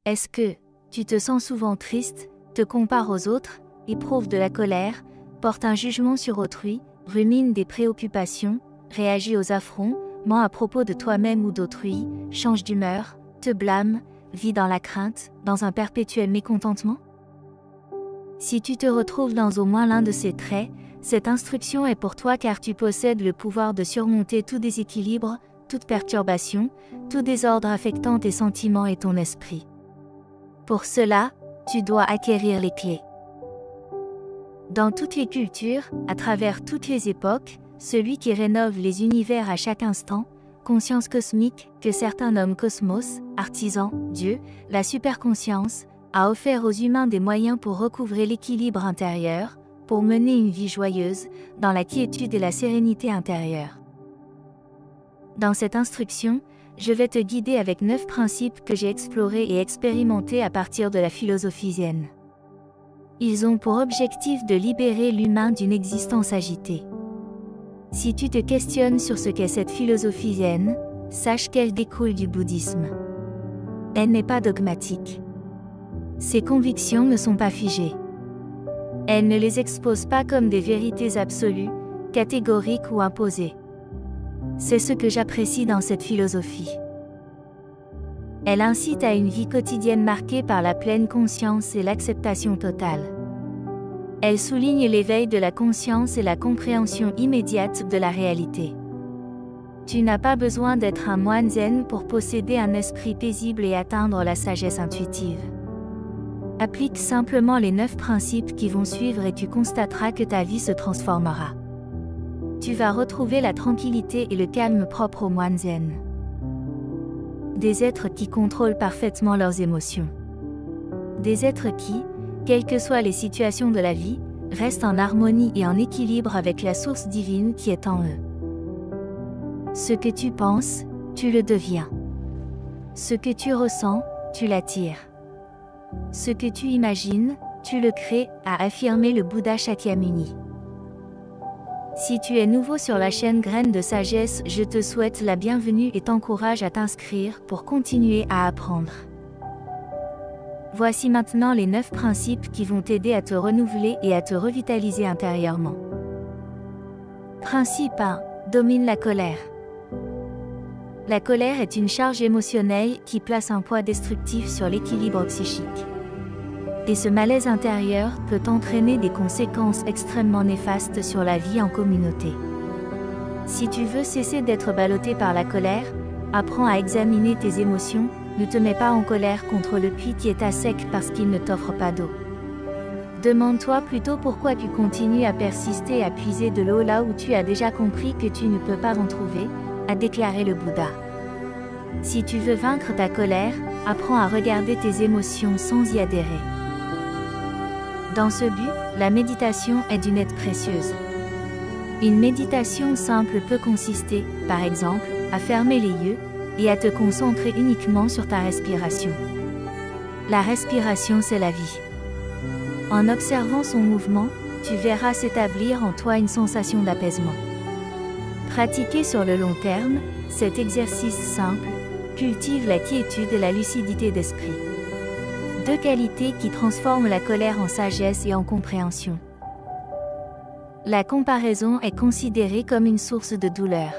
Est-ce que tu te sens souvent triste, te compares aux autres, éprouve de la colère, porte un jugement sur autrui, rumine des préoccupations, réagit aux affronts, ment à propos de toi-même ou d'autrui, change d'humeur, te blâme, vis dans la crainte, dans un perpétuel mécontentement? Si tu te retrouves dans au moins l'un de ces traits, cette instruction est pour toi car tu possèdes le pouvoir de surmonter tout déséquilibre, toute perturbation, tout désordre affectant tes sentiments et ton esprit. Pour cela, tu dois acquérir les clés. Dans toutes les cultures, à travers toutes les époques, celui qui rénove les univers à chaque instant, conscience cosmique, que certains nomment cosmos, artisan, Dieu, la superconscience, a offert aux humains des moyens pour recouvrer l'équilibre intérieur, pour mener une vie joyeuse, dans la quiétude et la sérénité intérieure. Dans cette instruction, je vais te guider avec 9 principes que j'ai explorés et expérimentés à partir de la philosophie zen. Ils ont pour objectif de libérer l'humain d'une existence agitée. Si tu te questionnes sur ce qu'est cette philosophie zen, sache qu'elle découle du bouddhisme. Elle n'est pas dogmatique. Ses convictions ne sont pas figées. Elle ne les expose pas comme des vérités absolues, catégoriques ou imposées. C'est ce que j'apprécie dans cette philosophie. Elle incite à une vie quotidienne marquée par la pleine conscience et l'acceptation totale. Elle souligne l'éveil de la conscience et la compréhension immédiate de la réalité. Tu n'as pas besoin d'être un moine zen pour posséder un esprit paisible et atteindre la sagesse intuitive. Applique simplement les 9 principes qui vont suivre et tu constateras que ta vie se transformera. Tu vas retrouver la tranquillité et le calme propres aux moines zen. Des êtres qui contrôlent parfaitement leurs émotions. Des êtres qui, quelles que soient les situations de la vie, restent en harmonie et en équilibre avec la source divine qui est en eux. Ce que tu penses, tu le deviens. Ce que tu ressens, tu l'attires. Ce que tu imagines, tu le crées, a affirmé le Bouddha Shakyamuni. Si tu es nouveau sur la chaîne Graines de Sagesse, je te souhaite la bienvenue et t'encourage à t'inscrire pour continuer à apprendre. Voici maintenant les 9 principes qui vont t'aider à te renouveler et à te revitaliser intérieurement. Principe 1. Domine la colère. La colère est une charge émotionnelle qui place un poids destructif sur l'équilibre psychique. Et ce malaise intérieur peut entraîner des conséquences extrêmement néfastes sur la vie en communauté. Si tu veux cesser d'être ballotté par la colère, apprends à examiner tes émotions, ne te mets pas en colère contre le puits qui est à sec parce qu'il ne t'offre pas d'eau. Demande-toi plutôt pourquoi tu continues à persister à puiser de l'eau là où tu as déjà compris que tu ne peux pas en trouver, a déclaré le Bouddha. Si tu veux vaincre ta colère, apprends à regarder tes émotions sans y adhérer. Dans ce but, la méditation est d'une aide précieuse. Une méditation simple peut consister, par exemple, à fermer les yeux et à te concentrer uniquement sur ta respiration. La respiration, c'est la vie. En observant son mouvement, tu verras s'établir en toi une sensation d'apaisement. Pratiqué sur le long terme, cet exercice simple cultive la quiétude et la lucidité d'esprit. 2 qualités qui transforment la colère en sagesse et en compréhension. La comparaison est considérée comme une source de douleur.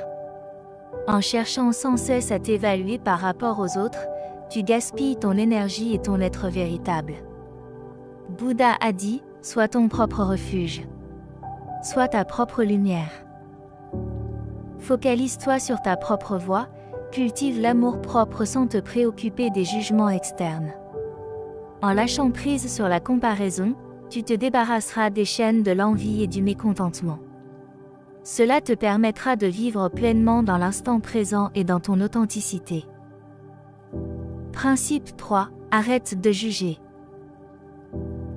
En cherchant sans cesse à t'évaluer par rapport aux autres, tu gaspilles ton énergie et ton être véritable. Bouddha a dit, sois ton propre refuge. Sois ta propre lumière. Focalise-toi sur ta propre voie, cultive l'amour-propre sans te préoccuper des jugements externes. En lâchant prise sur la comparaison, tu te débarrasseras des chaînes de l'envie et du mécontentement. Cela te permettra de vivre pleinement dans l'instant présent et dans ton authenticité. Principe 3. Arrête de juger.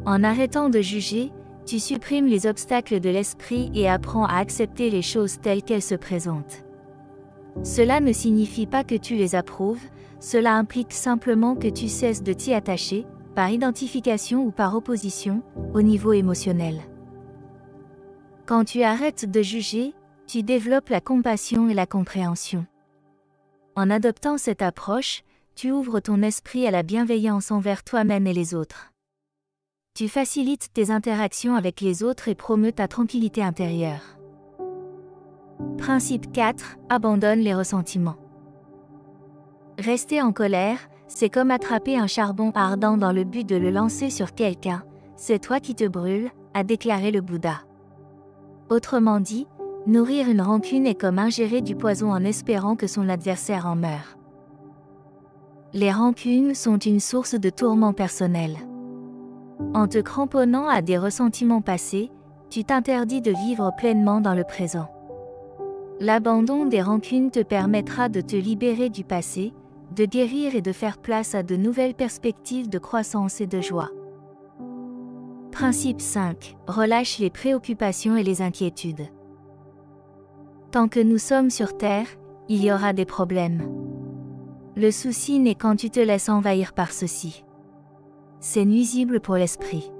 En arrêtant de juger, tu supprimes les obstacles de l'esprit et apprends à accepter les choses telles qu'elles se présentent. Cela ne signifie pas que tu les approuves, cela implique simplement que tu cesses de t'y attacher, par identification ou par opposition, au niveau émotionnel. Quand tu arrêtes de juger, tu développes la compassion et la compréhension. En adoptant cette approche, tu ouvres ton esprit à la bienveillance envers toi-même et les autres. Tu facilites tes interactions avec les autres et promeus ta tranquillité intérieure. Principe 4. Abandonne les ressentiments. Rester en colère, c'est comme attraper un charbon ardent dans le but de le lancer sur quelqu'un. C'est toi qui te brûles, a déclaré le Bouddha. Autrement dit, nourrir une rancune est comme ingérer du poison en espérant que son adversaire en meure. Les rancunes sont une source de tourments personnels. En te cramponnant à des ressentiments passés, tu t'interdis de vivre pleinement dans le présent. L'abandon des rancunes te permettra de te libérer du passé, de guérir et de faire place à de nouvelles perspectives de croissance et de joie. Principe 5. Relâche les préoccupations et les inquiétudes. Tant que nous sommes sur Terre, il y aura des problèmes. Le souci n'est quand tu te laisses envahir par ceux-ci. C'est nuisible pour l'esprit.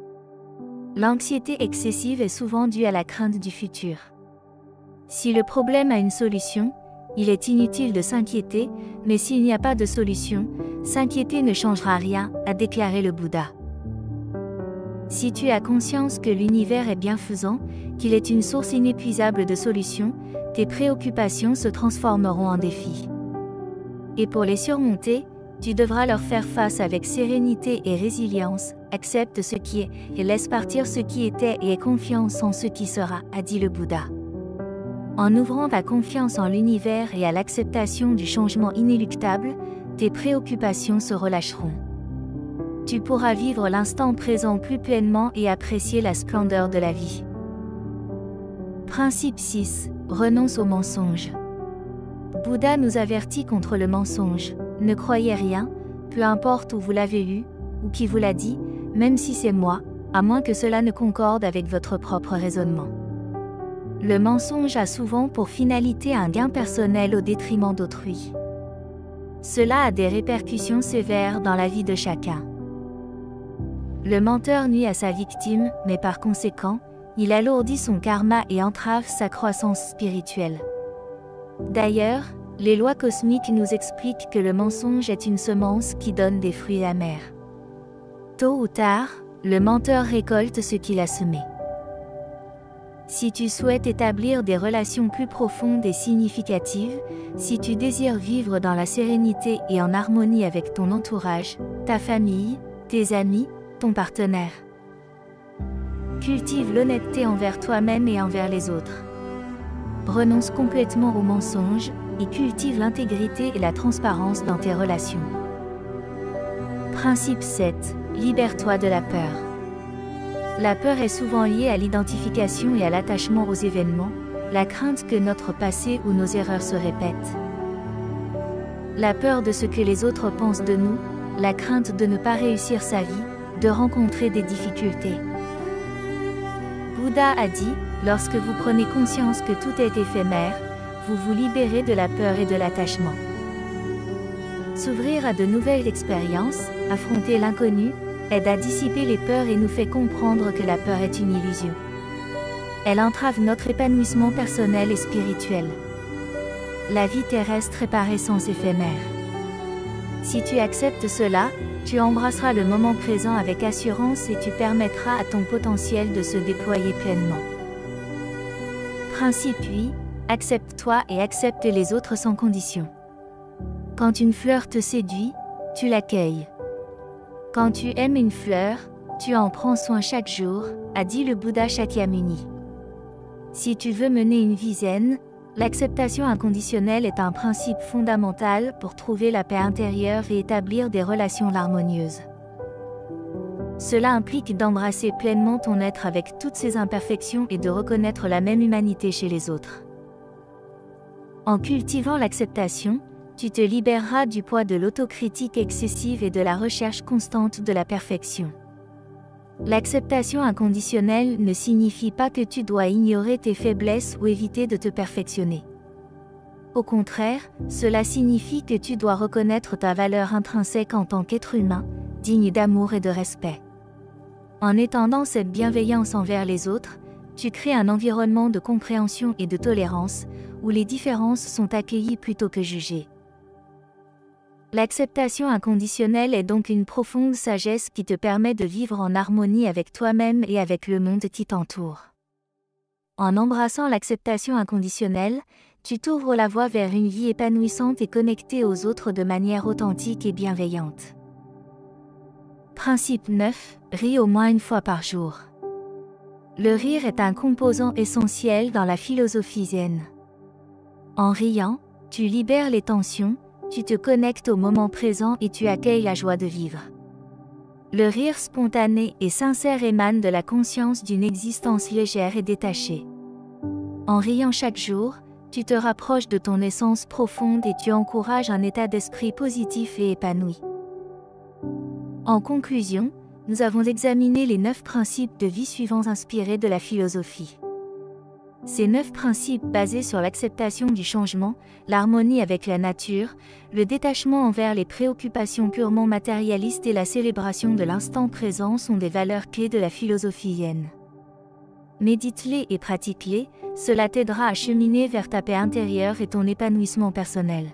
L'anxiété excessive est souvent due à la crainte du futur. Si le problème a une solution, il est inutile de s'inquiéter, mais s'il n'y a pas de solution, s'inquiéter ne changera rien, a déclaré le Bouddha. Si tu as conscience que l'univers est bienfaisant, qu'il est une source inépuisable de solutions, tes préoccupations se transformeront en défis. Et pour les surmonter, tu devras leur faire face avec sérénité et résilience, accepte ce qui est, et laisse partir ce qui était et aie confiance en ce qui sera, a dit le Bouddha. En ouvrant ta confiance en l'univers et à l'acceptation du changement inéluctable, tes préoccupations se relâcheront. Tu pourras vivre l'instant présent plus pleinement et apprécier la splendeur de la vie. Principe 6. Renonce au mensonge. Bouddha nous avertit contre le mensonge. Ne croyez rien, peu importe où vous l'avez lu, ou qui vous l'a dit, même si c'est moi, à moins que cela ne concorde avec votre propre raisonnement. Le mensonge a souvent pour finalité un gain personnel au détriment d'autrui. Cela a des répercussions sévères dans la vie de chacun. Le menteur nuit à sa victime, mais par conséquent, il alourdit son karma et entrave sa croissance spirituelle. D'ailleurs, les lois cosmiques nous expliquent que le mensonge est une semence qui donne des fruits amers. Tôt ou tard, le menteur récolte ce qu'il a semé. Si tu souhaites établir des relations plus profondes et significatives, si tu désires vivre dans la sérénité et en harmonie avec ton entourage, ta famille, tes amis, ton partenaire. Cultive l'honnêteté envers toi-même et envers les autres. Renonce complètement aux mensonges et cultive l'intégrité et la transparence dans tes relations. Principe 7. Libère-toi de la peur. La peur est souvent liée à l'identification et à l'attachement aux événements, la crainte que notre passé ou nos erreurs se répètent. La peur de ce que les autres pensent de nous, la crainte de ne pas réussir sa vie, de rencontrer des difficultés. Bouddha a dit, lorsque vous prenez conscience que tout est éphémère, vous vous libérez de la peur et de l'attachement. S'ouvrir à de nouvelles expériences, affronter l'inconnu, aide à dissiper les peurs et nous fait comprendre que la peur est une illusion. Elle entrave notre épanouissement personnel et spirituel. La vie terrestre est par essence éphémère. Si tu acceptes cela, tu embrasseras le moment présent avec assurance et tu permettras à ton potentiel de se déployer pleinement. Principe 8. Accepte-toi et accepte les autres sans condition. Quand une fleur te séduit, tu l'accueilles. Quand tu aimes une fleur, tu en prends soin chaque jour, a dit le Bouddha Shakyamuni. Si tu veux mener une vie zen, l'acceptation inconditionnelle est un principe fondamental pour trouver la paix intérieure et établir des relations harmonieuses. Cela implique d'embrasser pleinement ton être avec toutes ses imperfections et de reconnaître la même humanité chez les autres. En cultivant l'acceptation, tu te libéreras du poids de l'autocritique excessive et de la recherche constante de la perfection. L'acceptation inconditionnelle ne signifie pas que tu dois ignorer tes faiblesses ou éviter de te perfectionner. Au contraire, cela signifie que tu dois reconnaître ta valeur intrinsèque en tant qu'être humain, digne d'amour et de respect. En étendant cette bienveillance envers les autres, tu crées un environnement de compréhension et de tolérance, où les différences sont accueillies plutôt que jugées. L'acceptation inconditionnelle est donc une profonde sagesse qui te permet de vivre en harmonie avec toi-même et avec le monde qui t'entoure. En embrassant l'acceptation inconditionnelle, tu t'ouvres la voie vers une vie épanouissante et connectée aux autres de manière authentique et bienveillante. Principe 9. Ris au moins une fois par jour. Le rire est un composant essentiel dans la philosophie zen. En riant, tu libères les tensions, tu te connectes au moment présent et tu accueilles la joie de vivre. Le rire spontané et sincère émane de la conscience d'une existence légère et détachée. En riant chaque jour, tu te rapproches de ton essence profonde et tu encourages un état d'esprit positif et épanoui. En conclusion, nous avons examiné les 9 principes de vie suivants inspirés de la philosophie. Ces 9 principes basés sur l'acceptation du changement, l'harmonie avec la nature, le détachement envers les préoccupations purement matérialistes et la célébration de l'instant présent sont des valeurs clés de la philosophie zen. Médite-les et pratique-les, cela t'aidera à cheminer vers ta paix intérieure et ton épanouissement personnel.